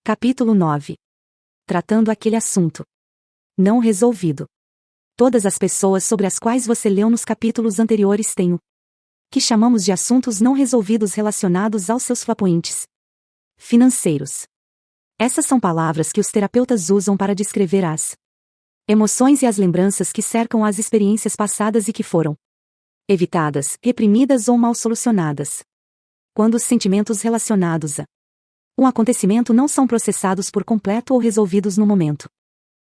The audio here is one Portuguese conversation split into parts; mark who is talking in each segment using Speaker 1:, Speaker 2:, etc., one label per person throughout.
Speaker 1: Capítulo 9. Tratando aquele assunto não resolvido. Todas as pessoas sobre as quais você leu nos capítulos anteriores têm o que chamamos de assuntos não resolvidos relacionados aos seus flapointes financeiros. Essas são palavras que os terapeutas usam para descrever as emoções e as lembranças que cercam as experiências passadas e que foram evitadas, reprimidas ou mal solucionadas. Quando os sentimentos relacionados a um acontecimento não são processados por completo ou resolvidos no momento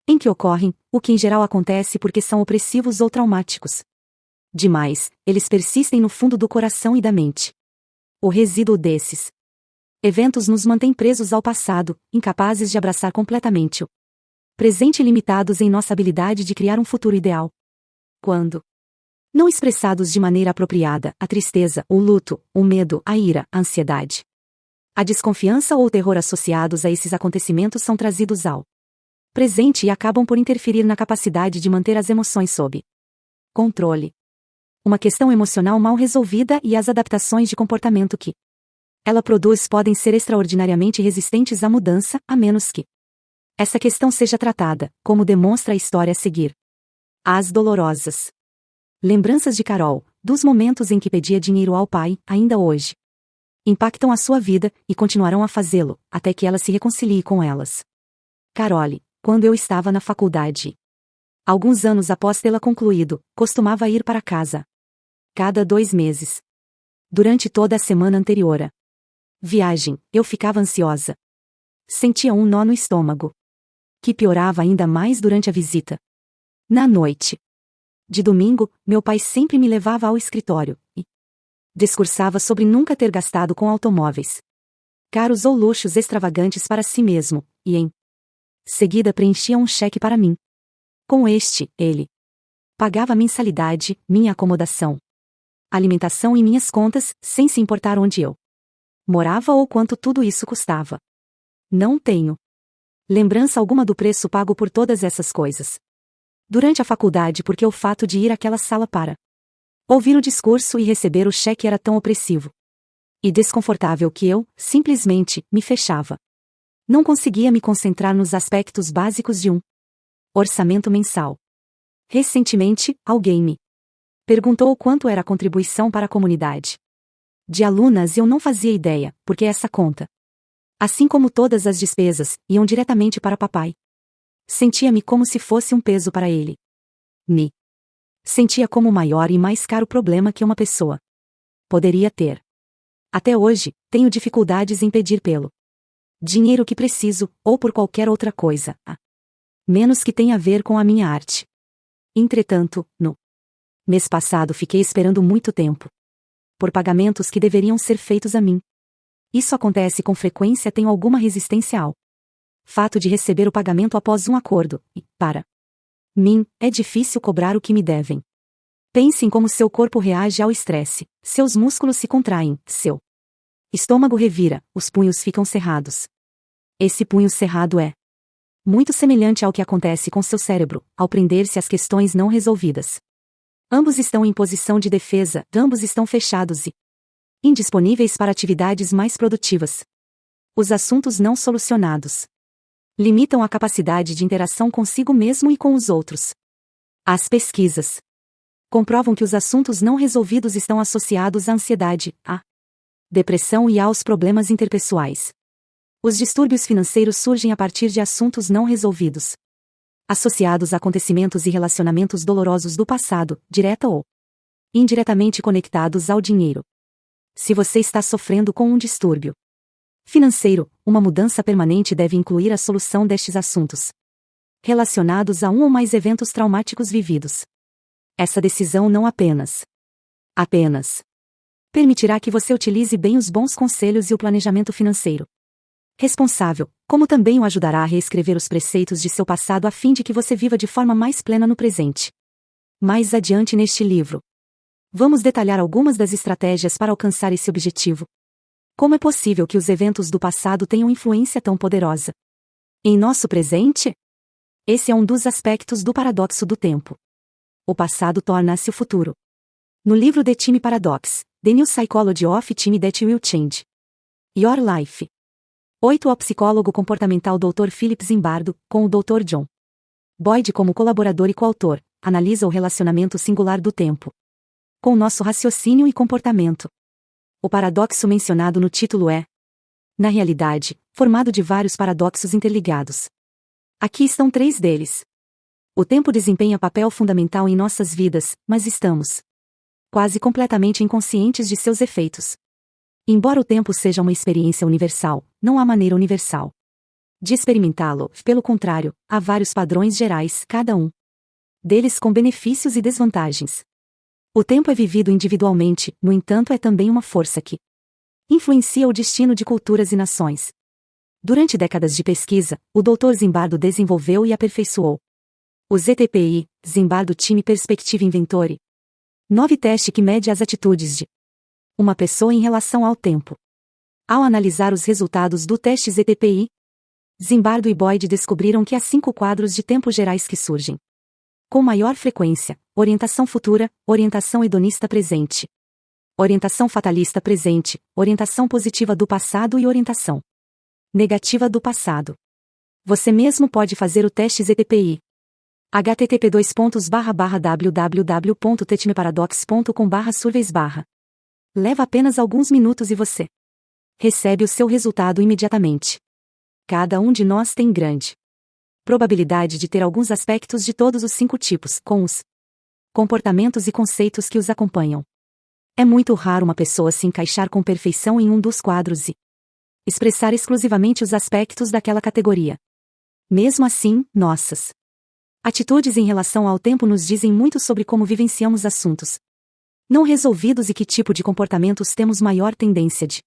Speaker 1: em que ocorrem, o que em geral acontece porque são opressivos ou traumáticos demais, eles persistem no fundo do coração e da mente. O resíduo desses eventos nos mantém presos ao passado, incapazes de abraçar completamente o presente e limitados em nossa habilidade de criar um futuro ideal. Quando não expressados de maneira apropriada, a tristeza, o luto, o medo, a ira, a ansiedade, a desconfiança ou o terror associados a esses acontecimentos são trazidos ao presente e acabam por interferir na capacidade de manter as emoções sob controle. Uma questão emocional mal resolvida e as adaptações de comportamento que ela produz podem ser extraordinariamente resistentes à mudança, a menos que essa questão seja tratada, como demonstra a história a seguir. As dolorosas lembranças de Carol, dos momentos em que pedia dinheiro ao pai, ainda hoje impactam a sua vida, e continuarão a fazê-lo, até que ela se reconcilie com elas. Carole, quando eu estava na faculdade, alguns anos após tê-la concluído, costumava ir para casa cada 2 meses. Durante toda a semana anterior à viagem, eu ficava ansiosa. Sentia um nó no estômago, que piorava ainda mais durante a visita. Na noite de domingo, meu pai sempre me levava ao escritório e discursava sobre nunca ter gastado com automóveis caros ou luxos extravagantes para si mesmo, e em seguida preenchia um cheque para mim. Com este, ele pagava a mensalidade, minha acomodação, alimentação e minhas contas, sem se importar onde eu morava ou quanto tudo isso custava. Não tenho lembrança alguma do preço pago por todas essas coisas durante a faculdade, porque o fato de ir àquela sala para ouvir o discurso e receber o cheque era tão opressivo e desconfortável que eu, simplesmente, me fechava. Não conseguia me concentrar nos aspectos básicos de um orçamento mensal. Recentemente, alguém me perguntou quanto era a contribuição para a comunidade de alunas e eu não fazia ideia, porque essa conta, assim como todas as despesas, iam diretamente para papai. Sentia-me como se fosse um peso para ele. Me sentia como o maior e mais caro problema que uma pessoa poderia ter. Até hoje, tenho dificuldades em pedir pelo dinheiro que preciso, ou por qualquer outra coisa, a menos que tenha a ver com a minha arte. Entretanto, no mês passado fiquei esperando muito tempo por pagamentos que deveriam ser feitos a mim. Isso acontece com frequência. Tenho alguma resistência ao fato de receber o pagamento após um acordo, e, para mim, é difícil cobrar o que me devem. Pense em como seu corpo reage ao estresse. Seus músculos se contraem, seu estômago revira, os punhos ficam cerrados. Esse punho cerrado é muito semelhante ao que acontece com seu cérebro, ao prender-se às questões não resolvidas. Ambos estão em posição de defesa, ambos estão fechados e indisponíveis para atividades mais produtivas. Os assuntos não solucionados limitam a capacidade de interação consigo mesmo e com os outros. As pesquisas comprovam que os assuntos não resolvidos estão associados à ansiedade, à depressão e aos problemas interpessoais. Os distúrbios financeiros surgem a partir de assuntos não resolvidos, associados a acontecimentos e relacionamentos dolorosos do passado, direta ou indiretamente conectados ao dinheiro. Se você está sofrendo com um distúrbio financeiro, uma mudança permanente deve incluir a solução destes assuntos relacionados a um ou mais eventos traumáticos vividos. Essa decisão não apenas permitirá que você utilize bem os bons conselhos e o planejamento financeiro responsável, como também o ajudará a reescrever os preceitos de seu passado a fim de que você viva de forma mais plena no presente. Mais adiante neste livro, vamos detalhar algumas das estratégias para alcançar esse objetivo. Como é possível que os eventos do passado tenham influência tão poderosa em nosso presente? Esse é um dos aspectos do paradoxo do tempo. O passado torna-se o futuro. No livro The Time Paradox, The New Psychology of Time That Will Change Your Life, 8. O psicólogo comportamental Dr. Philip Zimbardo, com o Dr. John Boyd como colaborador e coautor, analisa o relacionamento singular do tempo com nosso raciocínio e comportamento. O paradoxo mencionado no título é, na realidade, formado de vários paradoxos interligados. Aqui estão 3 deles. O tempo desempenha papel fundamental em nossas vidas, mas estamos quase completamente inconscientes de seus efeitos. Embora o tempo seja uma experiência universal, não há maneira universal de experimentá-lo. Pelo contrário, há vários padrões gerais, cada um deles com benefícios e desvantagens. O tempo é vivido individualmente, no entanto é também uma força que influencia o destino de culturas e nações. Durante décadas de pesquisa, o Dr. Zimbardo desenvolveu e aperfeiçoou o ZTPI, Zimbardo Time Perspective Inventory. 9 teste que mede as atitudes de uma pessoa em relação ao tempo. Ao analisar os resultados do teste ZTPI, Zimbardo e Boyd descobriram que há 5 quadros de tempo gerais que surgem com maior frequência: orientação futura, orientação hedonista presente, orientação fatalista presente, orientação positiva do passado e orientação negativa do passado. Você mesmo pode fazer o teste ZTPI. http://www.tetmeparadox.com/surveys/. Leva apenas alguns minutos e você recebe o seu resultado imediatamente. Cada um de nós tem grande probabilidade de ter alguns aspectos de todos os 5 tipos, com os comportamentos e conceitos que os acompanham. É muito raro uma pessoa se encaixar com perfeição em um dos quadros e expressar exclusivamente os aspectos daquela categoria. Mesmo assim, nossas atitudes em relação ao tempo nos dizem muito sobre como vivenciamos assuntos não resolvidos e que tipo de comportamentos temos maior tendência de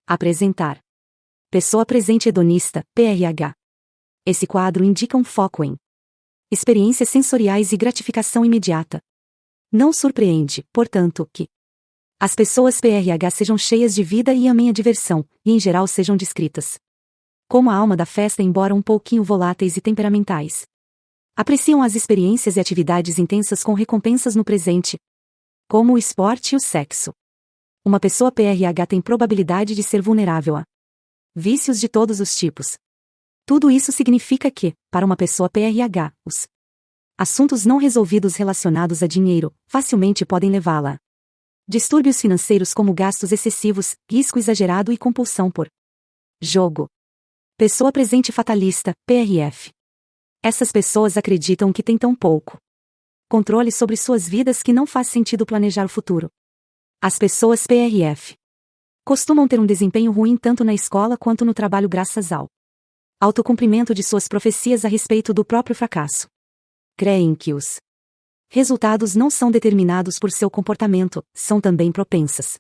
Speaker 1: apresentar. Pessoa presente hedonista, PRH. Esse quadro indica um foco em experiências sensoriais e gratificação imediata. Não surpreende, portanto, que as pessoas PRH sejam cheias de vida e amem a diversão, e em geral sejam descritas como a alma da festa, embora um pouquinho voláteis e temperamentais. Apreciam as experiências e atividades intensas com recompensas no presente, como o esporte e o sexo. Uma pessoa PRH tem probabilidade de ser vulnerável a vícios de todos os tipos. Tudo isso significa que, para uma pessoa PRH, os assuntos não resolvidos relacionados a dinheiro facilmente podem levá-la a distúrbios financeiros como gastos excessivos, risco exagerado e compulsão por jogo. Pessoa presente fatalista, PRF. Essas pessoas acreditam que têm tão pouco controle sobre suas vidas que não faz sentido planejar o futuro. As pessoas PRF costumam ter um desempenho ruim tanto na escola quanto no trabalho graças ao autocumprimento de suas profecias a respeito do próprio fracasso. Creem que os resultados não são determinados por seu comportamento, são também propensas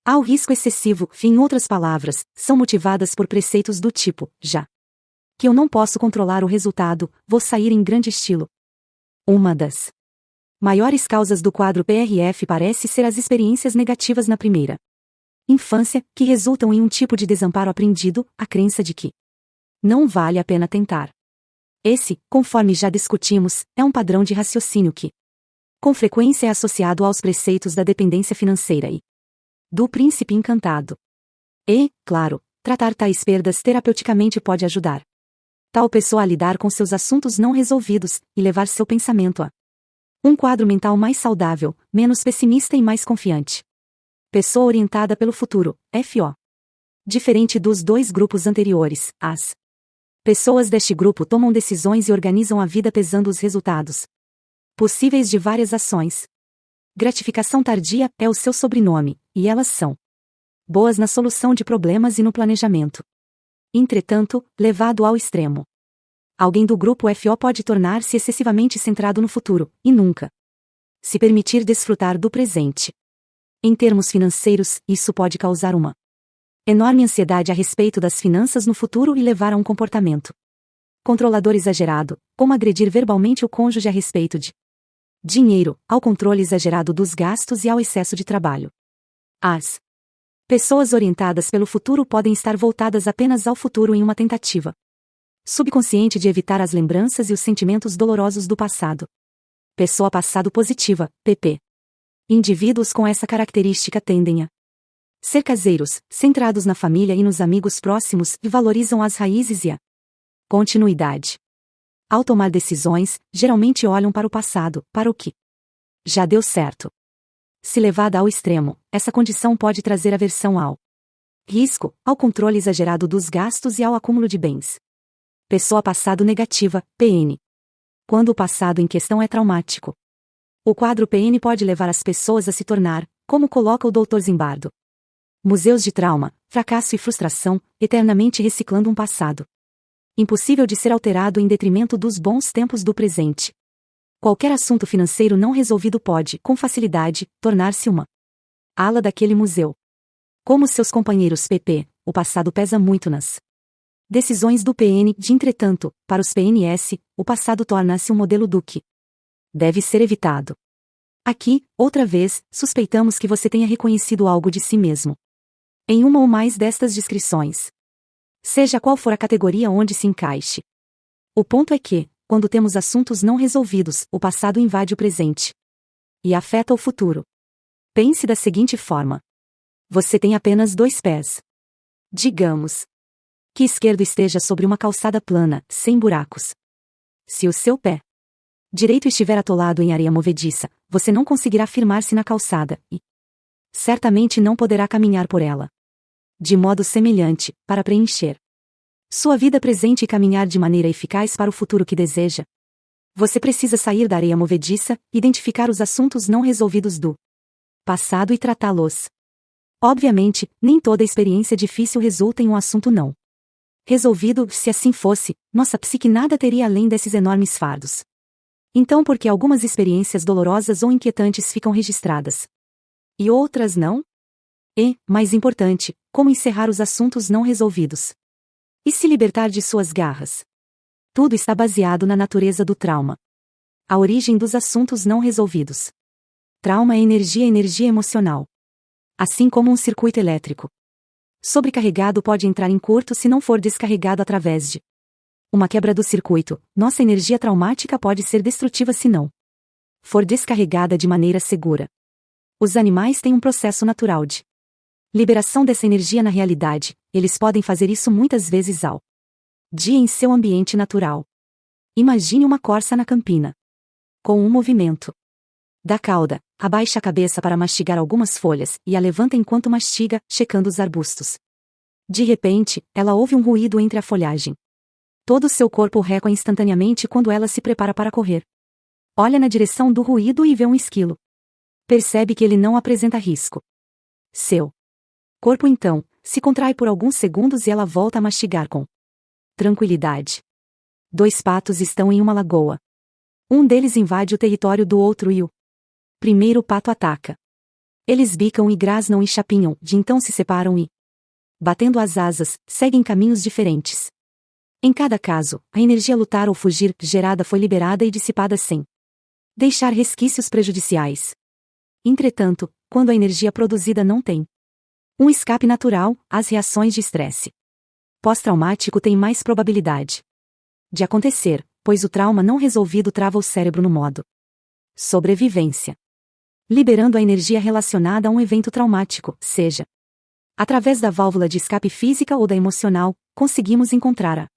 Speaker 1: ao risco excessivo, em outras palavras, são motivadas por preceitos do tipo, já que eu não posso controlar o resultado, vou sair em grande estilo. Uma das maiores causas do quadro PRF parece ser as experiências negativas na primeira infância, que resultam em um tipo de desamparo aprendido, a crença de que não vale a pena tentar. Esse, conforme já discutimos, é um padrão de raciocínio que, com frequência, é associado aos preceitos da dependência financeira e do príncipe encantado. E, claro, tratar tais perdas terapeuticamente pode ajudar tal pessoa a lidar com seus assuntos não resolvidos e levar seu pensamento a um quadro mental mais saudável, menos pessimista e mais confiante. Pessoa orientada pelo futuro, FO. Diferente dos 2 grupos anteriores, as pessoas deste grupo tomam decisões e organizam a vida pesando os resultados possíveis de várias ações. Gratificação tardia é o seu sobrenome, e elas são boas na solução de problemas e no planejamento. Entretanto, levado ao extremo, alguém do grupo FO pode tornar-se excessivamente centrado no futuro, e nunca se permitir desfrutar do presente. Em termos financeiros, isso pode causar uma enorme ansiedade a respeito das finanças no futuro e levar a um comportamento controlador exagerado, como agredir verbalmente o cônjuge a respeito de dinheiro, ao controle exagerado dos gastos e ao excesso de trabalho. As pessoas orientadas pelo futuro podem estar voltadas apenas ao futuro em uma tentativa subconsciente de evitar as lembranças e os sentimentos dolorosos do passado. Pessoa passado positiva, PP. Indivíduos com essa característica tendem a Ser caseiros, centrados na família e nos amigos próximos, e valorizam as raízes e a continuidade. Ao tomar decisões, geralmente olham para o passado, para o que já deu certo. Se levada ao extremo, essa condição pode trazer aversão ao risco, ao controle exagerado dos gastos e ao acúmulo de bens. Pessoa passado negativa, PN. Quando o passado em questão é traumático. O quadro PN pode levar as pessoas a se tornar, como coloca o Dr. Zimbardo, museus de trauma, fracasso e frustração, eternamente reciclando um passado impossível de ser alterado em detrimento dos bons tempos do presente. Qualquer assunto financeiro não resolvido pode, com facilidade, tornar-se uma ala daquele museu. Como seus companheiros PP, o passado pesa muito nas decisões do PN, entretanto, para os PNS, o passado torna-se um modelo do que deve ser evitado. Aqui, outra vez, suspeitamos que você tenha reconhecido algo de si mesmo em uma ou mais destas descrições. Seja qual for a categoria onde se encaixe. O ponto é que, quando temos assuntos não resolvidos, o passado invade o presente e afeta o futuro. Pense da seguinte forma: você tem apenas 2 pés. Digamos que esquerdo esteja sobre uma calçada plana, sem buracos. Se o seu pé direito estiver atolado em areia movediça, você não conseguirá firmar-se na calçada e certamente não poderá caminhar por ela. De modo semelhante, para preencher sua vida presente e caminhar de maneira eficaz para o futuro que deseja, você precisa sair da areia movediça, identificar os assuntos não resolvidos do passado e tratá-los. Obviamente, nem toda experiência difícil resulta em um assunto não resolvido. Se assim fosse, nossa psique nada teria além desses enormes fardos. Então, por que algumas experiências dolorosas ou inquietantes ficam registradas e outras não? E, mais importante, como encerrar os assuntos não resolvidos e se libertar de suas garras? Tudo está baseado na natureza do trauma. A origem dos assuntos não resolvidos. Trauma é energia emocional. Assim como um circuito elétrico sobrecarregado pode entrar em curto se não for descarregado através de uma quebra do circuito. Nossa energia traumática pode ser destrutiva se não for descarregada de maneira segura. Os animais têm um processo natural de liberação dessa energia na realidade. Eles podem fazer isso muitas vezes ao dia em seu ambiente natural. Imagine uma corça na campina. Com um movimento da cauda, abaixa a cabeça para mastigar algumas folhas e a levanta enquanto mastiga, checando os arbustos. De repente, ela ouve um ruído entre a folhagem. Todo seu corpo recua instantaneamente quando ela se prepara para correr. Olha na direção do ruído e vê um esquilo. Percebe que ele não apresenta risco. Seu corpo então se contrai por alguns segundos e ela volta a mastigar com tranquilidade. 2 patos estão em uma lagoa. Um deles invade o território do outro e o primeiro pato ataca. Eles bicam e grasnam e chapinham, de então se separam e, batendo as asas, seguem caminhos diferentes. Em cada caso, a energia lutar ou fugir gerada foi liberada e dissipada sem deixar resquícios prejudiciais. Entretanto, quando a energia produzida não tem um escape natural, as reações de estresse pós-traumático têm mais probabilidade de acontecer, pois o trauma não resolvido trava o cérebro no modo sobrevivência, liberando a energia relacionada a um evento traumático, seja através da válvula de escape física ou da emocional. Conseguimos encontrar a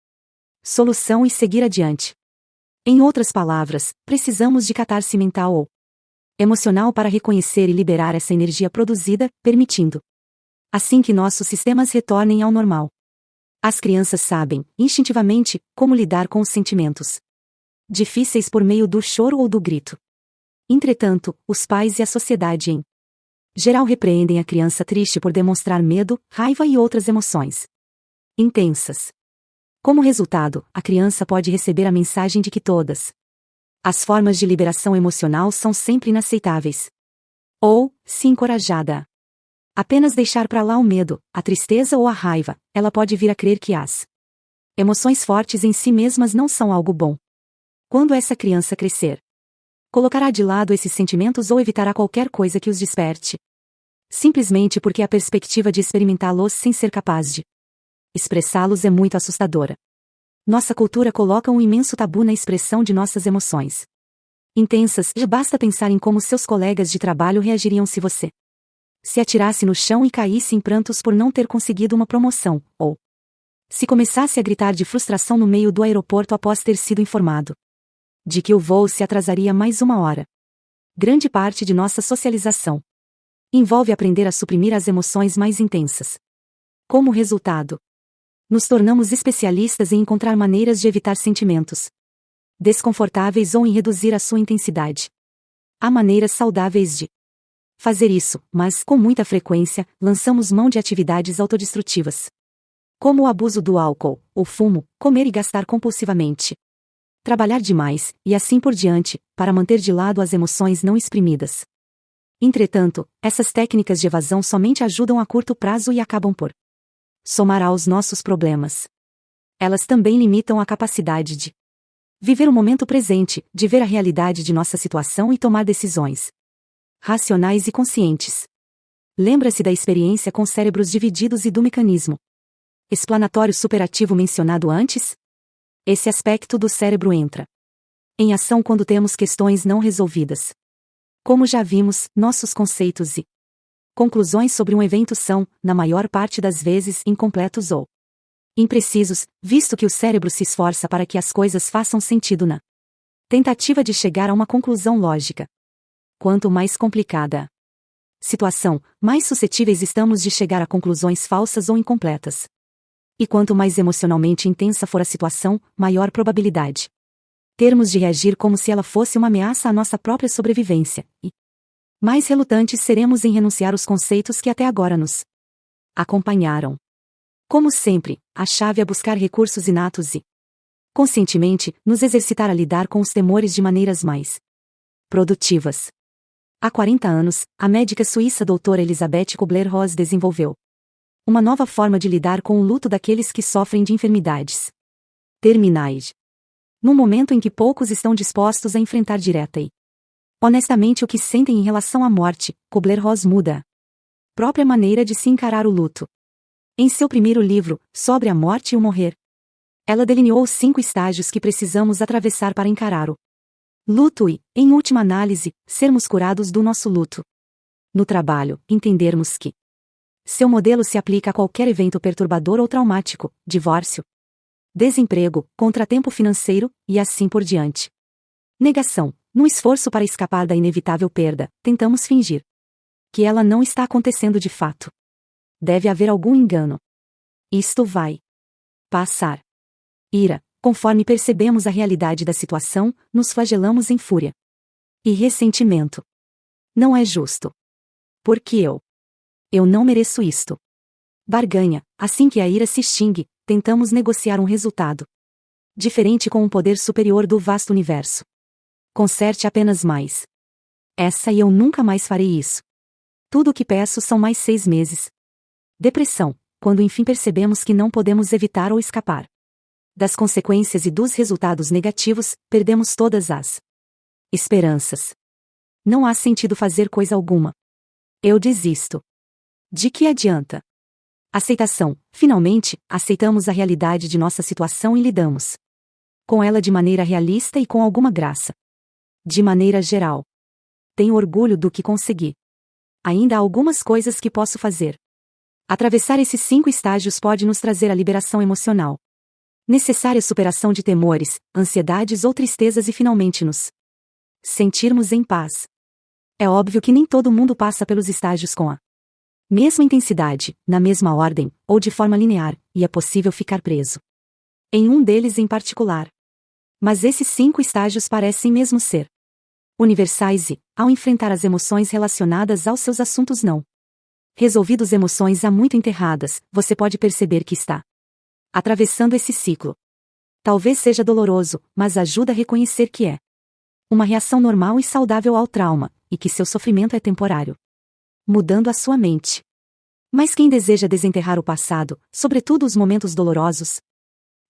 Speaker 1: solução e seguir adiante. Em outras palavras, precisamos de catarse mental ou emocional para reconhecer e liberar essa energia produzida, permitindo assim que nossos sistemas retornem ao normal. As crianças sabem, instintivamente, como lidar com os sentimentos difíceis por meio do choro ou do grito. Entretanto, os pais e a sociedade em geral repreendem a criança triste por demonstrar medo, raiva e outras emoções intensas. Como resultado, a criança pode receber a mensagem de que todas as formas de liberação emocional são sempre inaceitáveis. Ou, se encorajada a apenas deixar para lá o medo, a tristeza ou a raiva, ela pode vir a crer que as emoções fortes em si mesmas não são algo bom. Quando essa criança crescer, colocará de lado esses sentimentos ou evitará qualquer coisa que os desperte. Simplesmente porque a perspectiva de experimentá-los sem ser capaz de expressá-los é muito assustadora. Nossa cultura coloca um imenso tabu na expressão de nossas emoções intensas, e basta pensar em como seus colegas de trabalho reagiriam se você se atirasse no chão e caísse em prantos por não ter conseguido uma promoção, ou se começasse a gritar de frustração no meio do aeroporto após ter sido informado de que o voo se atrasaria mais 1 hora. Grande parte de nossa socialização envolve aprender a suprimir as emoções mais intensas. Como resultado, nos tornamos especialistas em encontrar maneiras de evitar sentimentos desconfortáveis ou em reduzir a sua intensidade. Há maneiras saudáveis de fazer isso, mas, com muita frequência, lançamos mão de atividades autodestrutivas, como o abuso do álcool, o fumo, comer e gastar compulsivamente, trabalhar demais, e assim por diante, para manter de lado as emoções não exprimidas. Entretanto, essas técnicas de evasão somente ajudam a curto prazo e acabam por somar aos nossos problemas. Elas também limitam a capacidade de viver o momento presente, de ver a realidade de nossa situação e tomar decisões racionais e conscientes. Lembra-se da experiência com cérebros divididos e do mecanismo explanatório superativo mencionado antes? Esse aspecto do cérebro entra em ação quando temos questões não resolvidas. Como já vimos, nossos conceitos e conclusões sobre um evento são, na maior parte das vezes, incompletos ou imprecisos, visto que o cérebro se esforça para que as coisas façam sentido na tentativa de chegar a uma conclusão lógica. Quanto mais complicada a situação, mais suscetíveis estamos de chegar a conclusões falsas ou incompletas. E quanto mais emocionalmente intensa for a situação, maior probabilidade termos de reagir como se ela fosse uma ameaça à nossa própria sobrevivência, e mais relutantes seremos em renunciar aos conceitos que até agora nos acompanharam. Como sempre, a chave é buscar recursos inatos e, conscientemente, nos exercitar a lidar com os temores de maneiras mais produtivas. Há 40 anos, a médica suíça doutora Elisabeth Kubler-Ross desenvolveu uma nova forma de lidar com o luto daqueles que sofrem de enfermidades terminais. Num momento em que poucos estão dispostos a enfrentar direta e honestamente o que sentem em relação à morte, Kubler-Ross muda a própria maneira de se encarar o luto. Em seu primeiro livro, Sobre a Morte e o Morrer, ela delineou os 5 estágios que precisamos atravessar para encarar o luto e, em última análise, sermos curados do nosso luto. No trabalho, entendermos que seu modelo se aplica a qualquer evento perturbador ou traumático, divórcio, desemprego, contratempo financeiro, e assim por diante. Negação. No esforço para escapar da inevitável perda, tentamos fingir que ela não está acontecendo de fato. Deve haver algum engano. Isto vai passar. Ira. Conforme percebemos a realidade da situação, nos flagelamos em fúria. E ressentimento. Não é justo. Porque eu não mereço isto. Barganha. Assim que a ira se extingue, tentamos negociar um resultado diferente com um poder superior do vasto universo. Conserte apenas mais. Essa e eu nunca mais farei isso. Tudo o que peço são mais 6 meses. Depressão. Quando enfim percebemos que não podemos evitar ou escapar das consequências e dos resultados negativos, perdemos todas as esperanças. Não há sentido fazer coisa alguma. Eu desisto. De que adianta? Aceitação. Finalmente, aceitamos a realidade de nossa situação e lidamos com ela de maneira realista e com alguma graça. De maneira geral, tenho orgulho do que consegui. Ainda há algumas coisas que posso fazer. Atravessar esses 5 estágios pode nos trazer a liberação emocional necessária, superação de temores, ansiedades ou tristezas e finalmente nos sentirmos em paz. É óbvio que nem todo mundo passa pelos estágios com a mesma intensidade, na mesma ordem, ou de forma linear, e é possível ficar preso em um deles em particular. Mas esses 5 estágios parecem mesmo ser universais e, ao enfrentar as emoções relacionadas aos seus assuntos não resolvidos, emoções há muito enterradas, você pode perceber que está atravessando esse ciclo. Talvez seja doloroso, mas ajuda a reconhecer que é uma reação normal e saudável ao trauma, e que seu sofrimento é temporário, mudando a sua mente. Mas quem deseja desenterrar o passado, sobretudo os momentos dolorosos?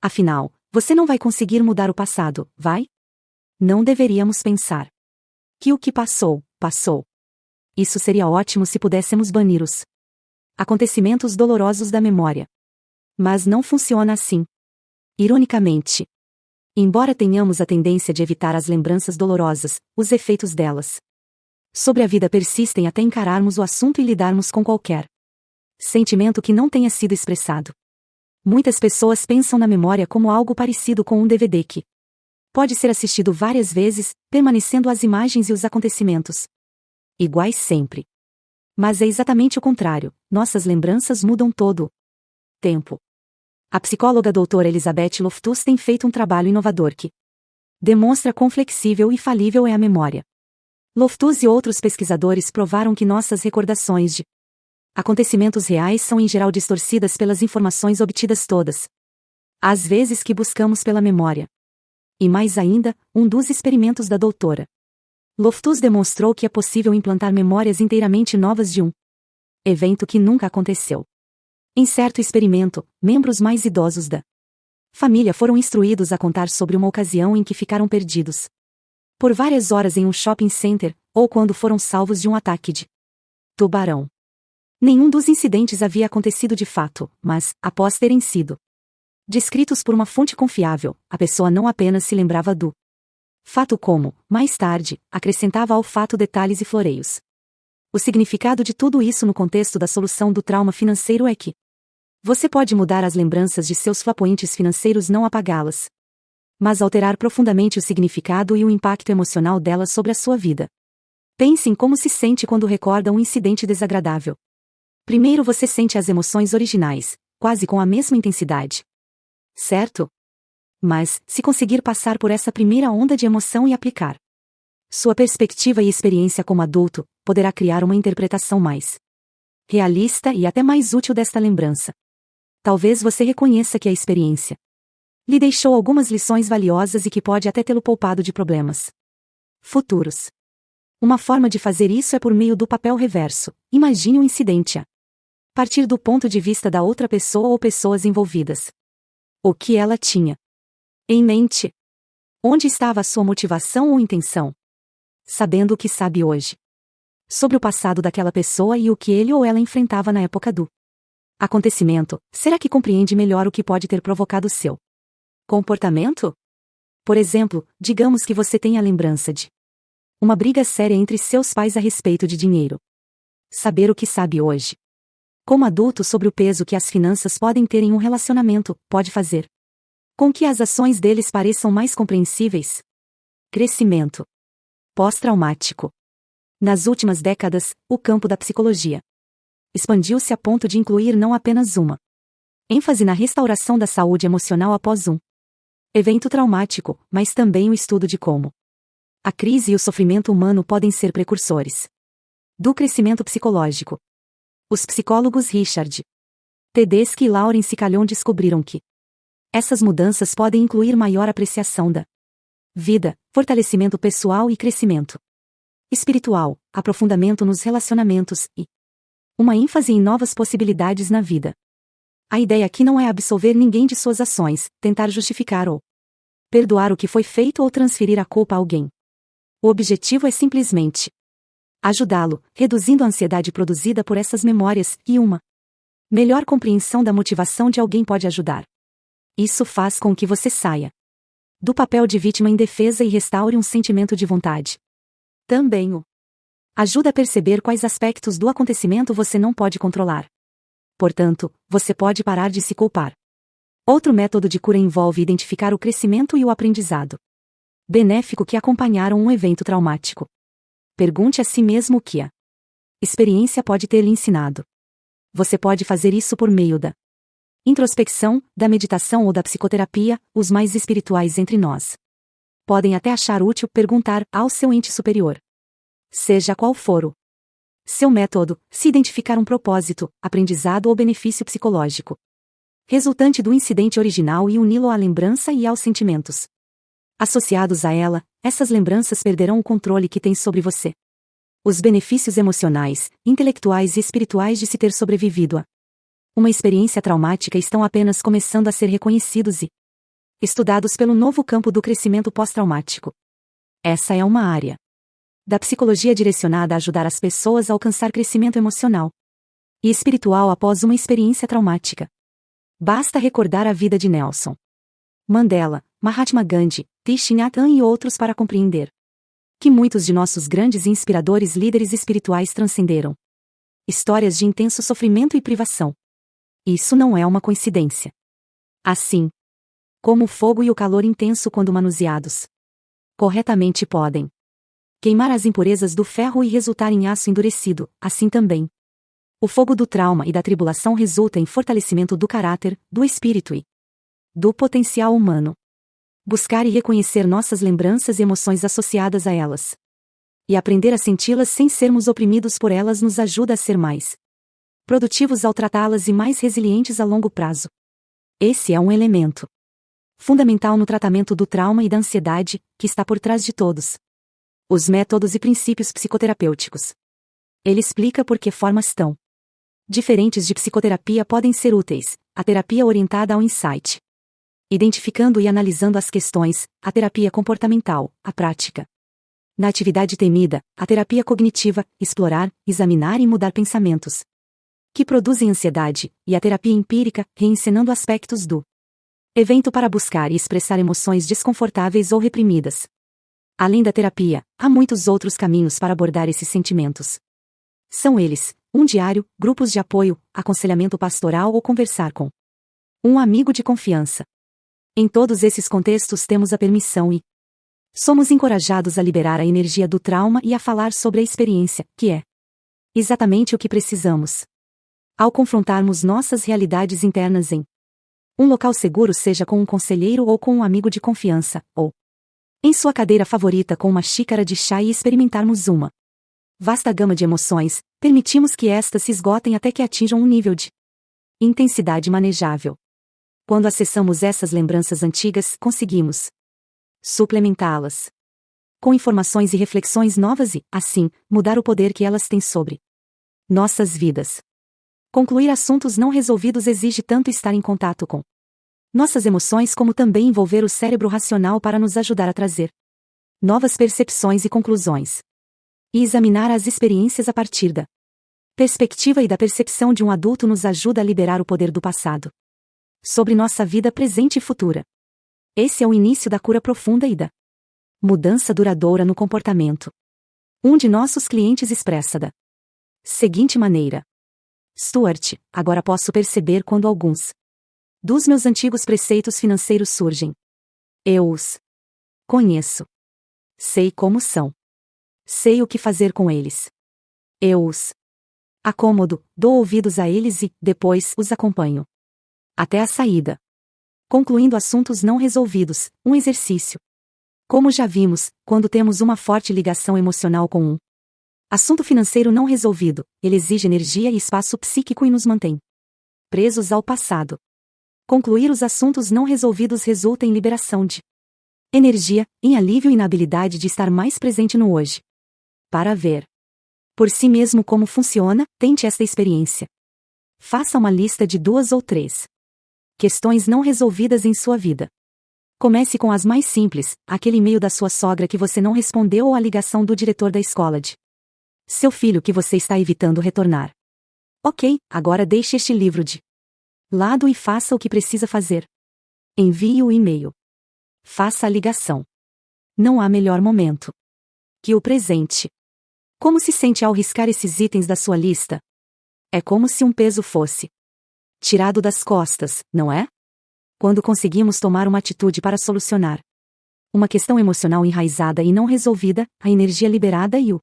Speaker 1: Afinal, você não vai conseguir mudar o passado, vai? Não deveríamos pensar que o que passou, passou. Isso seria ótimo se pudéssemos banir os acontecimentos dolorosos da memória. Mas não funciona assim. Ironicamente, embora tenhamos a tendência de evitar as lembranças dolorosas, os efeitos delas sobre a vida persistem até encararmos o assunto e lidarmos com qualquer sentimento que não tenha sido expressado. Muitas pessoas pensam na memória como algo parecido com um DVD que pode ser assistido várias vezes, permanecendo as imagens e os acontecimentos iguais sempre. Mas é exatamente o contrário, nossas lembranças mudam todo o tempo. A psicóloga doutora Elizabeth Loftus tem feito um trabalho inovador que demonstra quão flexível e falível é a memória. Loftus e outros pesquisadores provaram que nossas recordações de acontecimentos reais são em geral distorcidas pelas informações obtidas todas às vezes que buscamos pela memória. E mais ainda, um dos experimentos da doutora Loftus demonstrou que é possível implantar memórias inteiramente novas de um evento que nunca aconteceu. Em certo experimento, membros mais idosos da família foram instruídos a contar sobre uma ocasião em que ficaram perdidos por várias horas em um shopping center, ou quando foram salvos de um ataque de tubarão. Nenhum dos incidentes havia acontecido de fato, mas, após terem sido descritos por uma fonte confiável, a pessoa não apenas se lembrava do fato como, mais tarde, acrescentava ao fato detalhes e floreios. O significado de tudo isso no contexto da solução do trauma financeiro é que você pode mudar as lembranças de seus flapointes financeiros, não apagá-las, mas alterar profundamente o significado e o impacto emocional delas sobre a sua vida. Pense em como se sente quando recorda um incidente desagradável. Primeiro você sente as emoções originais, quase com a mesma intensidade. Certo? Mas, se conseguir passar por essa primeira onda de emoção e aplicar sua perspectiva e experiência como adulto, poderá criar uma interpretação mais realista e até mais útil desta lembrança. Talvez você reconheça que a experiência lhe deixou algumas lições valiosas e que pode até tê-lo poupado de problemas futuros. Uma forma de fazer isso é por meio do papel reverso. Imagine um incidente a partir do ponto de vista da outra pessoa ou pessoas envolvidas. O que ela tinha em mente? Onde estava a sua motivação ou intenção? Sabendo o que sabe hoje sobre o passado daquela pessoa e o que ele ou ela enfrentava na época do acontecimento, será que compreende melhor o que pode ter provocado seu comportamento? Por exemplo, digamos que você tenha a lembrança de uma briga séria entre seus pais a respeito de dinheiro. Saber o que sabe hoje, como adulto, sobre o peso que as finanças podem ter em um relacionamento, pode fazer com que as ações deles pareçam mais compreensíveis. Crescimento pós-traumático. Nas últimas décadas, o campo da psicologia expandiu-se a ponto de incluir não apenas uma ênfase na restauração da saúde emocional após um evento traumático, mas também o estudo de como a crise e o sofrimento humano podem ser precursores do crescimento psicológico. Os psicólogos Richard Tedeschi e Lauren Sicalion descobriram que essas mudanças podem incluir maior apreciação da vida, fortalecimento pessoal e crescimento espiritual, aprofundamento nos relacionamentos e uma ênfase em novas possibilidades na vida. A ideia aqui não é absolver ninguém de suas ações, tentar justificar ou perdoar o que foi feito ou transferir a culpa a alguém. O objetivo é simplesmente ajudá-lo, reduzindo a ansiedade produzida por essas memórias, e uma melhor compreensão da motivação de alguém pode ajudar. Isso faz com que você saia do papel de vítima indefesa e restaure um sentimento de vontade. Também o ajuda a perceber quais aspectos do acontecimento você não pode controlar. Portanto, você pode parar de se culpar. Outro método de cura envolve identificar o crescimento e o aprendizado benéfico que acompanharam um evento traumático. Pergunte a si mesmo o que a experiência pode ter lhe ensinado. Você pode fazer isso por meio da introspecção, da meditação ou da psicoterapia. Os mais espirituais entre nós podem até achar útil perguntar ao seu ente superior, seja qual for o seu método, se identificar um propósito, aprendizado ou benefício psicológico resultante do incidente original e uni-lo à lembrança e aos sentimentos associados a ela. Essas lembranças perderão o controle que tem sobre você. Os benefícios emocionais, intelectuais e espirituais de se ter sobrevivido a uma experiência traumática estão apenas começando a ser reconhecidos e estudados pelo novo campo do crescimento pós-traumático. Essa é uma área da psicologia direcionada a ajudar as pessoas a alcançar crescimento emocional e espiritual após uma experiência traumática. Basta recordar a vida de Nelson Mandela, Mahatma Gandhi, Thich Nhat Hanh e outros para compreender que muitos de nossos grandes e inspiradores líderes espirituais transcenderam. Histórias de intenso sofrimento e privação. Isso não é uma coincidência. Assim como o fogo e o calor intenso quando manuseados corretamente podem queimar as impurezas do ferro e resultar em aço endurecido, assim também o fogo do trauma e da tribulação resulta em fortalecimento do caráter, do espírito e do potencial humano. Buscar e reconhecer nossas lembranças e emoções associadas a elas e aprender a senti-las sem sermos oprimidos por elas nos ajuda a ser mais produtivos ao tratá-las e mais resilientes a longo prazo. Esse é um elemento fundamental no tratamento do trauma e da ansiedade, que está por trás de todos os métodos e princípios psicoterapêuticos. Ele explica por que formas tão diferentes de psicoterapia podem ser úteis: a terapia orientada ao insight, identificando e analisando as questões; a terapia comportamental, a prática na atividade temida; a terapia cognitiva, explorar, examinar e mudar pensamentos que produzem ansiedade; e a terapia empírica, reencenando aspectos do evento para buscar e expressar emoções desconfortáveis ou reprimidas. Além da terapia, há muitos outros caminhos para abordar esses sentimentos. São eles: um diário, grupos de apoio, aconselhamento pastoral ou conversar com um amigo de confiança. Em todos esses contextos temos a permissão e somos encorajados a liberar a energia do trauma e a falar sobre a experiência, que é exatamente o que precisamos ao confrontarmos nossas realidades internas em um local seguro, seja com um conselheiro ou com um amigo de confiança, ou em sua cadeira favorita com uma xícara de chá e experimentarmos uma vasta gama de emoções. Permitimos que estas se esgotem até que atinjam um nível de intensidade manejável. Quando acessamos essas lembranças antigas, conseguimos suplementá-las com informações e reflexões novas e, assim, mudar o poder que elas têm sobre nossas vidas. Concluir assuntos não resolvidos exige tanto estar em contato com nossas emoções como também envolver o cérebro racional para nos ajudar a trazer novas percepções e conclusões. E examinar as experiências a partir da perspectiva e da percepção de um adulto nos ajuda a liberar o poder do passado sobre nossa vida presente e futura. Esse é o início da cura profunda e da mudança duradoura no comportamento. Um de nossos clientes expressa da seguinte maneira: Stuart, agora posso perceber quando alguns dos meus antigos preceitos financeiros surgem. Eu os conheço. Sei como são. Sei o que fazer com eles. Eu os acomodo, dou ouvidos a eles e, depois, os acompanho até a saída. Concluindo assuntos não resolvidos, um exercício. Como já vimos, quando temos uma forte ligação emocional com um assunto financeiro não resolvido, ele exige energia e espaço psíquico e nos mantém presos ao passado. Concluir os assuntos não resolvidos resulta em liberação de energia, em alívio e na habilidade de estar mais presente no hoje. Para ver por si mesmo como funciona, tente esta experiência. Faça uma lista de 2 ou 3 questões não resolvidas em sua vida. Comece com as mais simples: aquele e-mail da sua sogra que você não respondeu ou a ligação do diretor da escola de seu filho que você está evitando retornar. Ok, agora deixe este livro de lado e faça o que precisa fazer. Envie o e-mail. Faça a ligação. Não há melhor momento que o presente. Como se sente ao riscar esses itens da sua lista? É como se um peso fosse tirado das costas, não é? Quando conseguimos tomar uma atitude para solucionar uma questão emocional enraizada e não resolvida, a energia liberada e o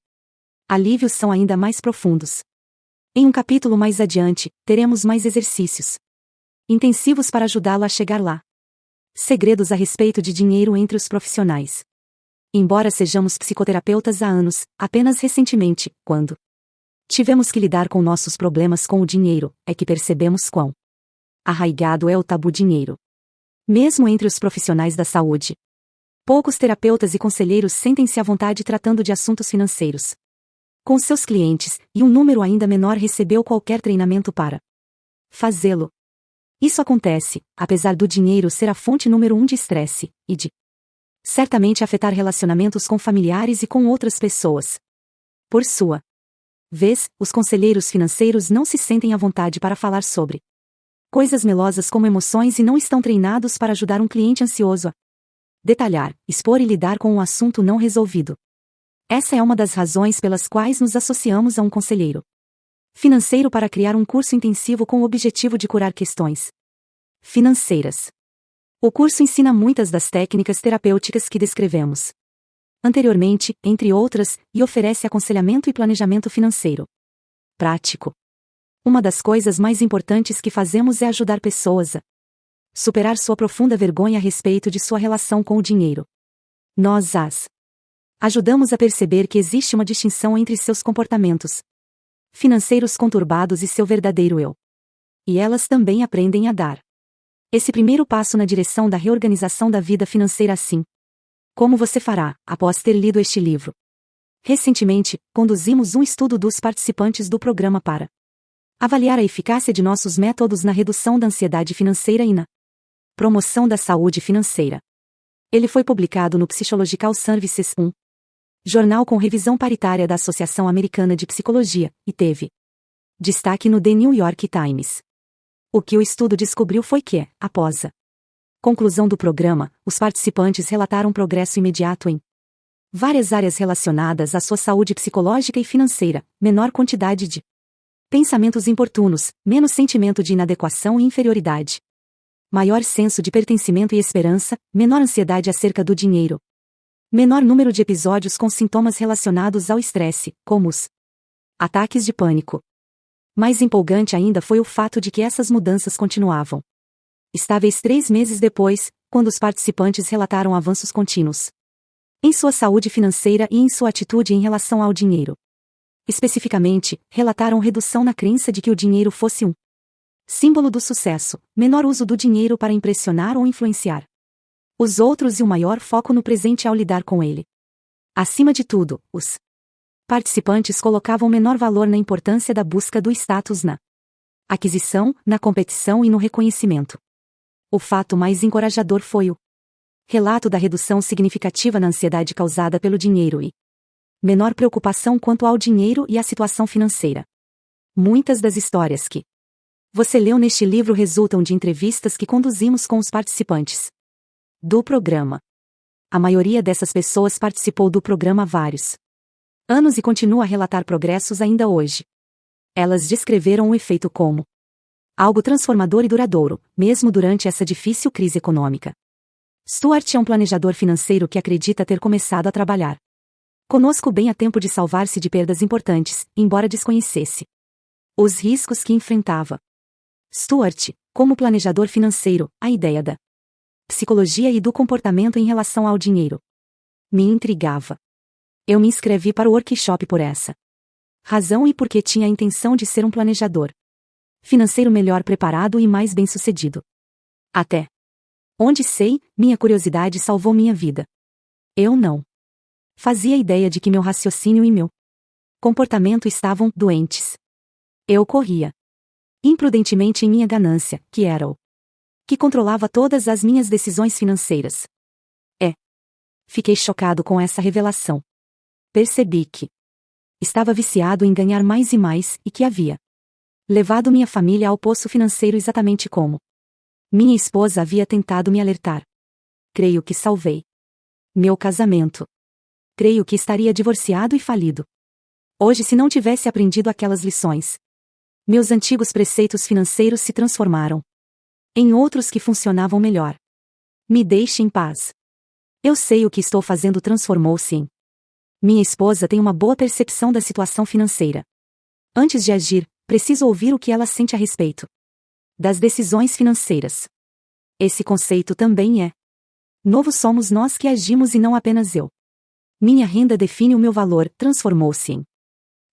Speaker 1: alívio são ainda mais profundos. Em um capítulo mais adiante, teremos mais exercícios intensivos para ajudá-lo a chegar lá. Segredos a respeito de dinheiro entre os profissionais. Embora sejamos psicoterapeutas há anos, apenas recentemente, quando tivemos que lidar com nossos problemas com o dinheiro, é que percebemos quão arraigado é o tabu dinheiro. Mesmo entre os profissionais da saúde, poucos terapeutas e conselheiros sentem-se à vontade tratando de assuntos financeiros com seus clientes, e um número ainda menor recebeu qualquer treinamento para fazê-lo. Isso acontece, apesar do dinheiro ser a fonte número 1 de estresse, e de certamente afetar relacionamentos com familiares e com outras pessoas. Por sua vez, os conselheiros financeiros não se sentem à vontade para falar sobre coisas melosas como emoções e não estão treinados para ajudar um cliente ansioso a detalhar, expor e lidar com um assunto não resolvido. Essa é uma das razões pelas quais nos associamos a um conselheiro financeiro para criar um curso intensivo com o objetivo de curar questões financeiras. O curso ensina muitas das técnicas terapêuticas que descrevemos anteriormente, entre outras, e oferece aconselhamento e planejamento financeiro prático. Uma das coisas mais importantes que fazemos é ajudar pessoas a superar sua profunda vergonha a respeito de sua relação com o dinheiro. Nós as ajudamos a perceber que existe uma distinção entre seus comportamentos financeiros conturbados e seu verdadeiro eu. E elas também aprendem a dar esse primeiro passo na direção da reorganização da vida financeira assim. Como você fará, após ter lido este livro? Recentemente, conduzimos um estudo dos participantes do programa para avaliar a eficácia de nossos métodos na redução da ansiedade financeira e na promoção da saúde financeira. Ele foi publicado no Psychological Services 1, jornal com revisão paritária da Associação Americana de Psicologia, e teve destaque no The New York Times. O que o estudo descobriu foi que, após a conclusão do programa, os participantes relataram progresso imediato em várias áreas relacionadas à sua saúde psicológica e financeira, menor quantidade de pensamentos importunos, menos sentimento de inadequação e inferioridade, maior senso de pertencimento e esperança, menor ansiedade acerca do dinheiro, menor número de episódios com sintomas relacionados ao estresse, como os ataques de pânico. Mais empolgante ainda foi o fato de que essas mudanças continuavam estáveis 3 meses depois, quando os participantes relataram avanços contínuos em sua saúde financeira e em sua atitude em relação ao dinheiro. Especificamente, relataram redução na crença de que o dinheiro fosse um símbolo do sucesso, menor uso do dinheiro para impressionar ou influenciar os outros e um maior foco no presente ao lidar com ele. Acima de tudo, os participantes colocavam menor valor na importância da busca do status na aquisição, na competição e no reconhecimento. O fato mais encorajador foi o relato da redução significativa na ansiedade causada pelo dinheiro e menor preocupação quanto ao dinheiro e à situação financeira. Muitas das histórias que você leu neste livro resultam de entrevistas que conduzimos com os participantes do programa. A maioria dessas pessoas participou do programa há vários anos e continua a relatar progressos ainda hoje. Elas descreveram o efeito como algo transformador e duradouro, mesmo durante essa difícil crise econômica. Stuart é um planejador financeiro que acredita ter começado a trabalhar conosco bem a tempo de salvar-se de perdas importantes, embora desconhecesse os riscos que enfrentava. Stuart, como planejador financeiro, a ideia da psicologia e do comportamento em relação ao dinheiro me intrigava. Eu me inscrevi para o workshop por essa razão e porque tinha a intenção de ser um planejador financeiro melhor preparado e mais bem-sucedido. Até onde sei, minha curiosidade salvou minha vida. Eu não fazia ideia de que meu raciocínio e meu comportamento estavam doentes. Eu corria imprudentemente em minha ganância, que era o que controlava todas as minhas decisões financeiras. Fiquei chocado com essa revelação. Percebi que estava viciado em ganhar mais e mais e que havia levado minha família ao poço financeiro exatamente como minha esposa havia tentado me alertar. Creio que salvei meu casamento. Creio que estaria divorciado e falido hoje se não tivesse aprendido aquelas lições. Meus antigos preceitos financeiros se transformaram em outros que funcionavam melhor. Me deixe em paz. Eu sei o que estou fazendo transformou-se em. Minha esposa tem uma boa percepção da situação financeira. Antes de agir, preciso ouvir o que ela sente a respeito das decisões financeiras. Esse conceito também é novo. Somos nós que agimos e não apenas eu. Minha renda define o meu valor, transformou-se em.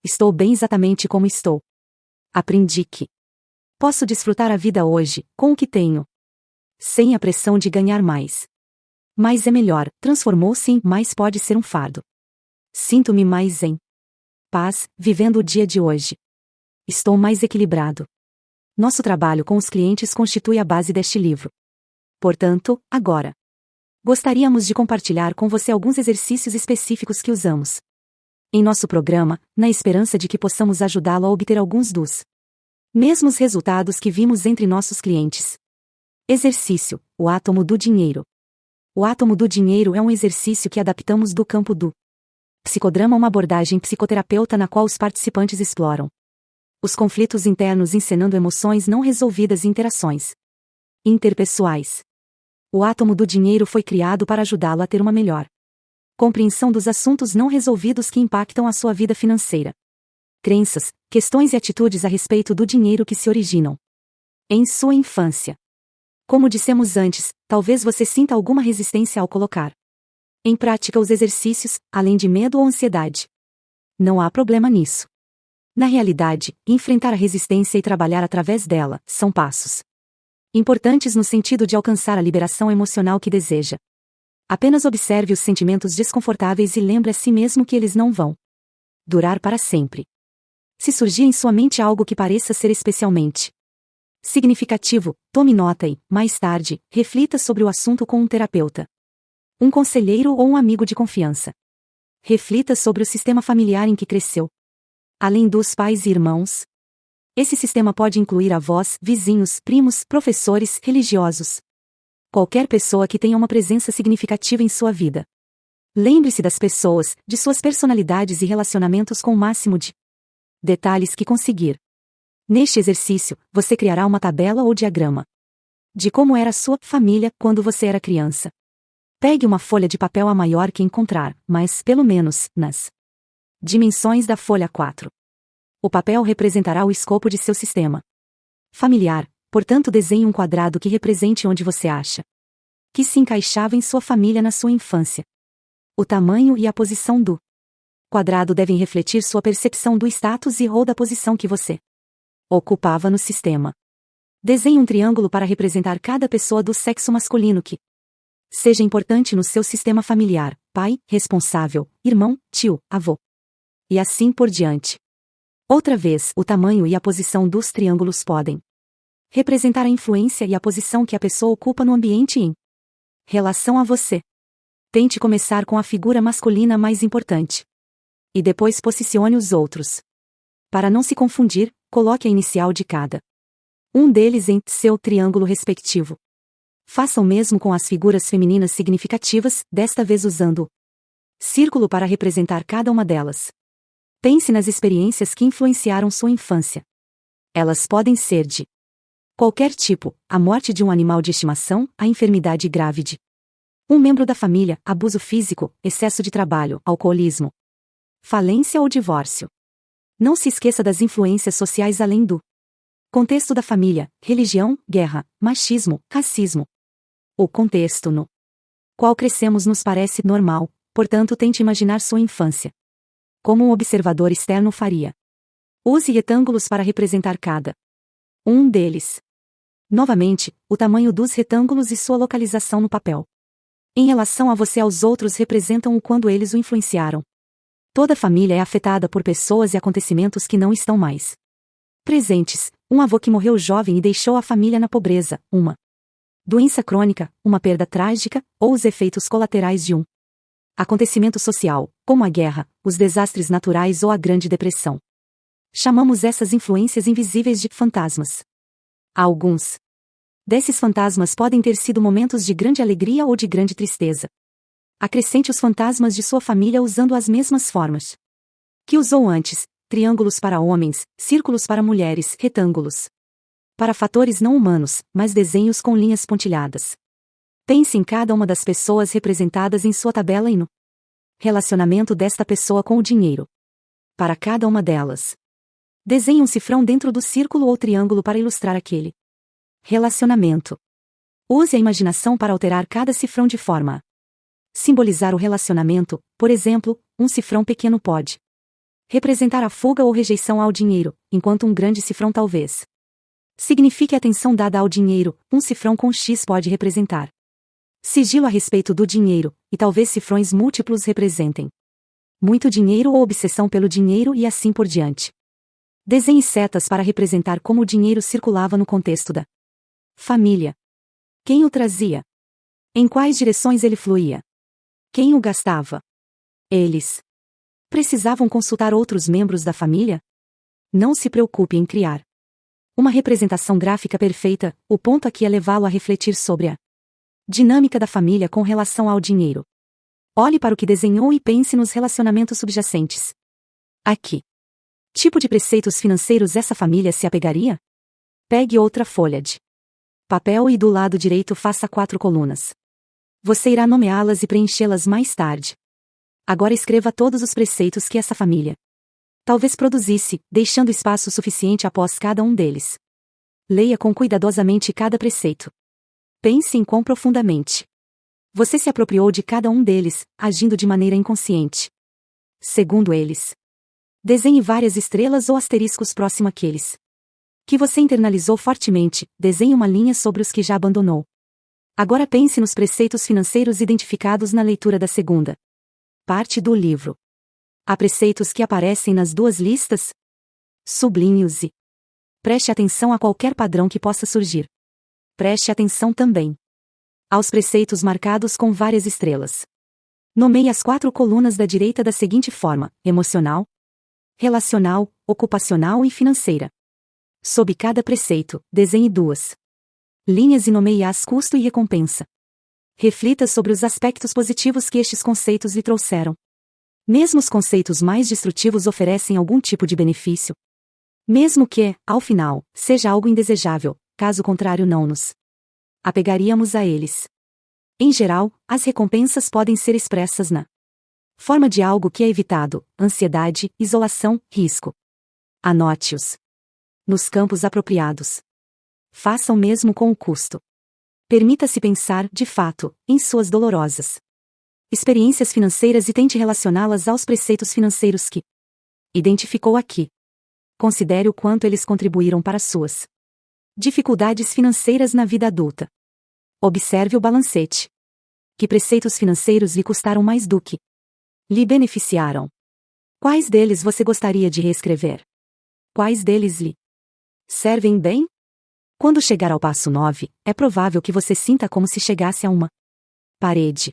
Speaker 1: Estou bem exatamente como estou. Aprendi que posso desfrutar a vida hoje, com o que tenho, sem a pressão de ganhar mais. Mais é melhor, transformou-se em mais pode ser um fardo. Sinto-me mais em paz, vivendo o dia de hoje. Estou mais equilibrado. Nosso trabalho com os clientes constitui a base deste livro. Portanto, agora, gostaríamos de compartilhar com você alguns exercícios específicos que usamos em nosso programa, na esperança de que possamos ajudá-lo a obter alguns dos mesmos resultados que vimos entre nossos clientes. Exercício: o átomo do dinheiro. O átomo do dinheiro é um exercício que adaptamos do campo do Psicodrama é uma abordagem psicoterapeuta na qual os participantes exploram os conflitos internos encenando emoções não resolvidas e interações interpessoais. O átomo do dinheiro foi criado para ajudá-lo a ter uma melhor compreensão dos assuntos não resolvidos que impactam a sua vida financeira. Crenças, questões e atitudes a respeito do dinheiro que se originam em sua infância. Como dissemos antes, talvez você sinta alguma resistência ao colocar em prática os exercícios, além de medo ou ansiedade. Não há problema nisso. Na realidade, enfrentar a resistência e trabalhar através dela são passos importantes no sentido de alcançar a liberação emocional que deseja. Apenas observe os sentimentos desconfortáveis e lembre a si mesmo que eles não vão durar para sempre. Se surgir em sua mente algo que pareça ser especialmente significativo, tome nota e, mais tarde, reflita sobre o assunto com um terapeuta, um conselheiro ou um amigo de confiança. Reflita sobre o sistema familiar em que cresceu. Além dos pais e irmãos, esse sistema pode incluir avós, vizinhos, primos, professores, religiosos. Qualquer pessoa que tenha uma presença significativa em sua vida. Lembre-se das pessoas, de suas personalidades e relacionamentos com o máximo de detalhes que conseguir. Neste exercício, você criará uma tabela ou diagrama de como era a sua família quando você era criança. Pegue uma folha de papel a maior que encontrar, mas, pelo menos, nas dimensões da folha 4. O papel representará o escopo de seu sistema familiar, portanto desenhe um quadrado que represente onde você acha que se encaixava em sua família na sua infância. O tamanho e a posição do quadrado devem refletir sua percepção do status e ou da posição que você ocupava no sistema. Desenhe um triângulo para representar cada pessoa do sexo masculino que seja importante no seu sistema familiar: pai, responsável, irmão, tio, avô. E assim por diante. Outra vez, o tamanho e a posição dos triângulos podem representar a influência e a posição que a pessoa ocupa no ambiente em relação a você. Tente começar com a figura masculina mais importante. E depois posicione os outros. Para não se confundir, coloque a inicial de cada um deles em seu triângulo respectivo. Faça o mesmo com as figuras femininas significativas, desta vez usando o círculo para representar cada uma delas. Pense nas experiências que influenciaram sua infância. Elas podem ser de qualquer tipo: a morte de um animal de estimação, a enfermidade grave de um membro da família, abuso físico, excesso de trabalho, alcoolismo, falência ou divórcio. Não se esqueça das influências sociais além do contexto da família: religião, guerra, machismo, racismo. O contexto no qual crescemos nos parece normal, portanto tente imaginar sua infância como um observador externo faria. Use retângulos para representar cada um deles. Novamente, o tamanho dos retângulos e sua localização no papel. Em relação a você, aos outros representam o quando eles o influenciaram. Toda família é afetada por pessoas e acontecimentos que não estão mais presentes: um avô que morreu jovem e deixou a família na pobreza, uma doença crônica, uma perda trágica, ou os efeitos colaterais de um acontecimento social, como a guerra, os desastres naturais ou a Grande Depressão. Chamamos essas influências invisíveis de fantasmas. Alguns desses fantasmas podem ter sido momentos de grande alegria ou de grande tristeza. Acrescente os fantasmas de sua família usando as mesmas formas que usou antes: triângulos para homens, círculos para mulheres, retângulos para fatores não humanos, mas desenhos com linhas pontilhadas. Pense em cada uma das pessoas representadas em sua tabela e no relacionamento desta pessoa com o dinheiro. Para cada uma delas, desenhe um cifrão dentro do círculo ou triângulo para ilustrar aquele relacionamento. Use a imaginação para alterar cada cifrão de forma a simbolizar o relacionamento. Por exemplo, um cifrão pequeno pode representar a fuga ou rejeição ao dinheiro, enquanto um grande cifrão talvez signifique a atenção dada ao dinheiro. Um cifrão com X pode representar sigilo a respeito do dinheiro, e talvez cifrões múltiplos representem muito dinheiro ou obsessão pelo dinheiro e assim por diante. Desenhe setas para representar como o dinheiro circulava no contexto da família. Quem o trazia? Em quais direções ele fluía? Quem o gastava? Eles precisavam consultar outros membros da família? Não se preocupe em criar uma representação gráfica perfeita. O ponto aqui é levá-lo a refletir sobre a dinâmica da família com relação ao dinheiro. Olhe para o que desenhou e pense nos relacionamentos subjacentes. Aqui. Tipo de preceitos financeiros essa família se apegaria? Pegue outra folha de papel e do lado direito faça 4 colunas. Você irá nomeá-las e preenchê-las mais tarde. Agora escreva todos os preceitos que essa família talvez produzisse, deixando espaço suficiente após cada um deles. Leia com cuidadosamente cada preceito. Pense em quão profundamente você se apropriou de cada um deles, agindo de maneira inconsciente. Segundo eles, desenhe várias estrelas ou asteriscos próximo àqueles que você internalizou fortemente, desenhe uma linha sobre os que já abandonou. Agora pense nos preceitos financeiros identificados na leitura da segunda parte do livro. Há preceitos que aparecem nas duas listas? Sublinhe-os e preste atenção a qualquer padrão que possa surgir. Preste atenção também aos preceitos marcados com várias estrelas. Nomeie as 4 colunas da direita da seguinte forma: emocional, relacional, ocupacional e financeira. Sob cada preceito, desenhe 2 linhas e nomeie-as custo e recompensa. Reflita sobre os aspectos positivos que estes conceitos lhe trouxeram. Mesmo os conceitos mais destrutivos oferecem algum tipo de benefício. Mesmo que, ao final, seja algo indesejável, caso contrário não nos apegaríamos a eles. Em geral, as recompensas podem ser expressas na forma de algo que é evitado, ansiedade, isolação, risco. Anote-os nos campos apropriados. Faça o mesmo com o custo. Permita-se pensar, de fato, em suas dolorosas experiências financeiras e tente relacioná-las aos preceitos financeiros que identificou aqui. Considere o quanto eles contribuíram para suas dificuldades financeiras na vida adulta. Observe o balancete. Que preceitos financeiros lhe custaram mais do que lhe beneficiaram? Quais deles você gostaria de reescrever? Quais deles lhe servem bem? Quando chegar ao passo 9, é provável que você sinta como se chegasse a uma parede.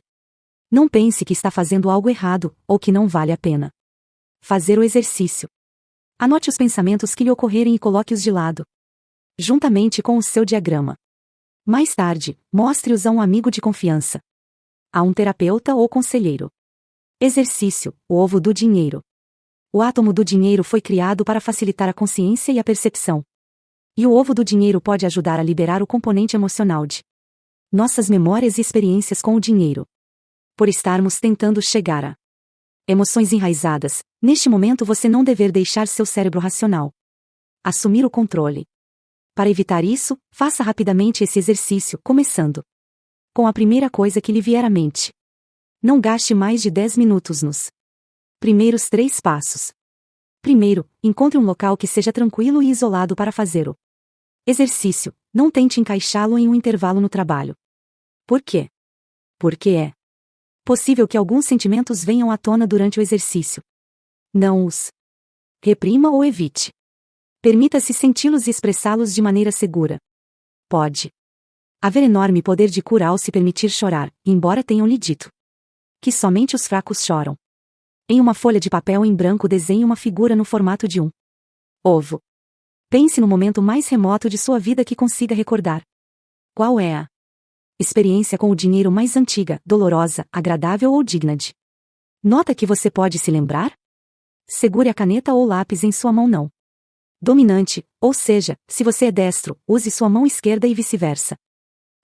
Speaker 1: Não pense que está fazendo algo errado, ou que não vale a pena fazer o exercício. Anote os pensamentos que lhe ocorrerem e coloque-os de lado, juntamente com o seu diagrama. Mais tarde, mostre-os a um amigo de confiança, a um terapeuta ou conselheiro. Exercício: o ovo do dinheiro. O átomo do dinheiro foi criado para facilitar a consciência e a percepção. E o ovo do dinheiro pode ajudar a liberar o componente emocional de nossas memórias e experiências com o dinheiro. Por estarmos tentando chegar a emoções enraizadas, neste momento você não dever deixar seu cérebro racional assumir o controle. Para evitar isso, faça rapidamente esse exercício, começando com a primeira coisa que lhe vier à mente. Não gaste mais de 10 minutos nos primeiros 3 passos. Primeiro, encontre um local que seja tranquilo e isolado para fazer o exercício. Não tente encaixá-lo em um intervalo no trabalho. Por quê? Porque é possível que alguns sentimentos venham à tona durante o exercício. Não os reprima ou evite. Permita-se senti-los e expressá-los de maneira segura. Pode haver enorme poder de cura ao se permitir chorar, embora tenham lhe dito que somente os fracos choram. Em uma folha de papel em branco desenhe uma figura no formato de um ovo. Pense no momento mais remoto de sua vida que consiga recordar. Qual é a experiência com o dinheiro mais antiga, dolorosa, agradável ou digna de nota que você pode se lembrar? Segure a caneta ou lápis em sua mão não dominante, ou seja, se você é destro, use sua mão esquerda e vice-versa.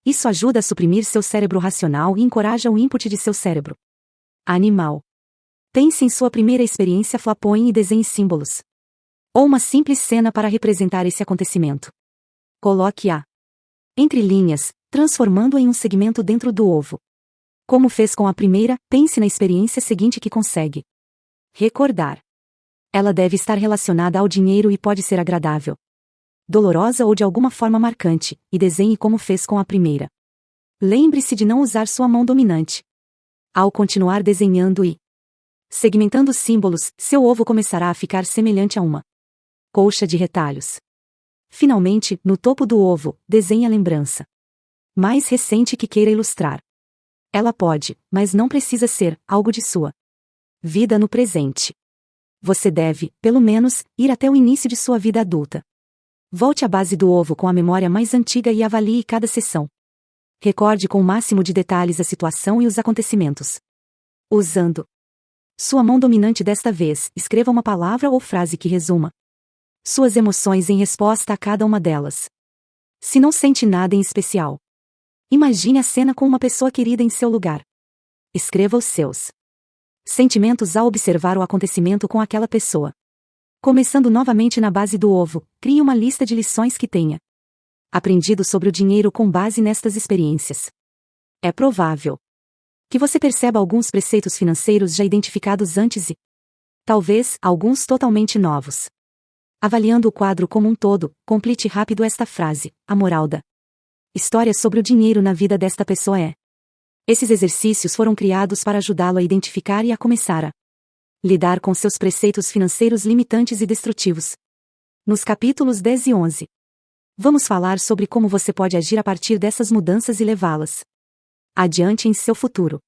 Speaker 1: Isso ajuda a suprimir seu cérebro racional e encoraja o input de seu cérebro animal. Pense em sua primeira experiência flapõe e desenhe símbolos ou uma simples cena para representar esse acontecimento. Coloque-a entre linhas, transformando-a em um segmento dentro do ovo. Como fez com a primeira, pense na experiência seguinte que consegue recordar. Ela deve estar relacionada ao dinheiro e pode ser agradável, dolorosa ou de alguma forma marcante, e desenhe como fez com a primeira. Lembre-se de não usar sua mão dominante. Ao continuar desenhando e segmentando símbolos, seu ovo começará a ficar semelhante a uma colcha de retalhos. Finalmente, no topo do ovo, desenhe a lembrança mais recente que queira ilustrar. Ela pode, mas não precisa ser, algo de sua vida no presente. Você deve, pelo menos, ir até o início de sua vida adulta. Volte à base do ovo com a memória mais antiga e avalie cada sessão. Recorde com o máximo de detalhes a situação e os acontecimentos. Usando sua mão dominante desta vez, escreva uma palavra ou frase que resuma suas emoções em resposta a cada uma delas. Se não sente nada em especial, imagine a cena com uma pessoa querida em seu lugar. Escreva os seus sentimentos ao observar o acontecimento com aquela pessoa. Começando novamente na base do ovo, crie uma lista de lições que tenha aprendido sobre o dinheiro com base nestas experiências. É provável que você perceba alguns preceitos financeiros já identificados antes e, talvez, alguns totalmente novos. Avaliando o quadro como um todo, complete rápido esta frase: a moral da história sobre o dinheiro na vida desta pessoa é. Esses exercícios foram criados para ajudá-lo a identificar e a começar a lidar com seus preceitos financeiros limitantes e destrutivos. Nos capítulos 10 e 11, vamos falar sobre como você pode agir a partir dessas mudanças e levá-las adiante em seu futuro.